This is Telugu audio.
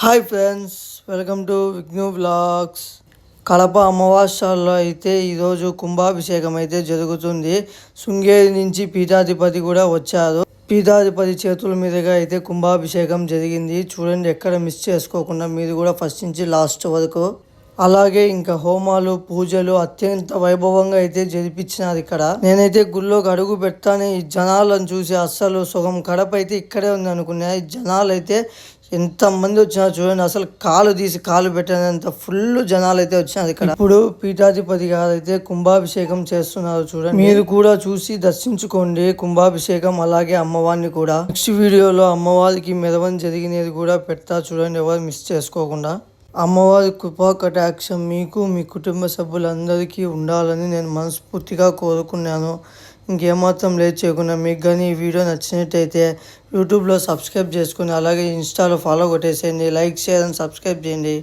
Hi friends, welcome to Vighnu vlogs. Kadapa అమావాస్యలో అయితే ఈరోజు కుంభాభిషేకం అయితే జరుగుతుంది. శృంగేరి నుంచి పీఠాధిపతి కూడా వచ్చారు. పీఠాధిపతి చేతుల మీదుగా అయితే కుంభాభిషేకం జరిగింది. చూడండి, ఎక్కడ మిస్ చేసుకోకుండా మీరు కూడా ఫస్ట్ నుంచి లాస్ట్ వరకు. అలాగే ఇంకా హోమాలు పూజలు అత్యంత వైభవంగా అయితే జరిపించినారు ఇక్కడ. నేనైతే గుళ్ళోకి అడుగు పెడతానే ఈ జనాలను చూసి అస్సలు సుఖం కడప అయితే ఇక్కడే ఉంది అనుకున్నా. ఈ జనాలు అయితే ఎంతమంది వచ్చినారు చూడండి, అసలు కాలు తీసి కాలు పెట్టినంత ఫుల్ జనాలు అయితే వచ్చినారు ఇక్కడ. ఇప్పుడు పీఠాధిపతి గారు అయితే కుంభాభిషేకం చేస్తున్నారు చూడండి. మీరు కూడా చూసి దర్శించుకోండి కుంభాభిషేకం, అలాగే అమ్మవారిని కూడా. నెక్స్ట్ వీడియోలో అమ్మవారికి మెరవని జరిగినది కూడా పెడతా చూడండి, ఎవరు మిస్ చేసుకోకుండా. అమ్మవారి కృపా కటాక్షం మీకు మీ కుటుంబ సభ్యులందరికీ ఉండాలని నేను మనస్ఫూర్తిగా కోరుకున్నాను. ఇంకేమాత్రం లేట్ చేయకుండా మీకు కానీ ఈ వీడియో నచ్చినట్టయితే యూట్యూబ్లో సబ్స్క్రైబ్ చేసుకుని అలాగే ఇన్స్టాలో ఫాలో కొట్టేసేయండి. లైక్, షేర్ అండ్ సబ్స్క్రైబ్ చేయండి.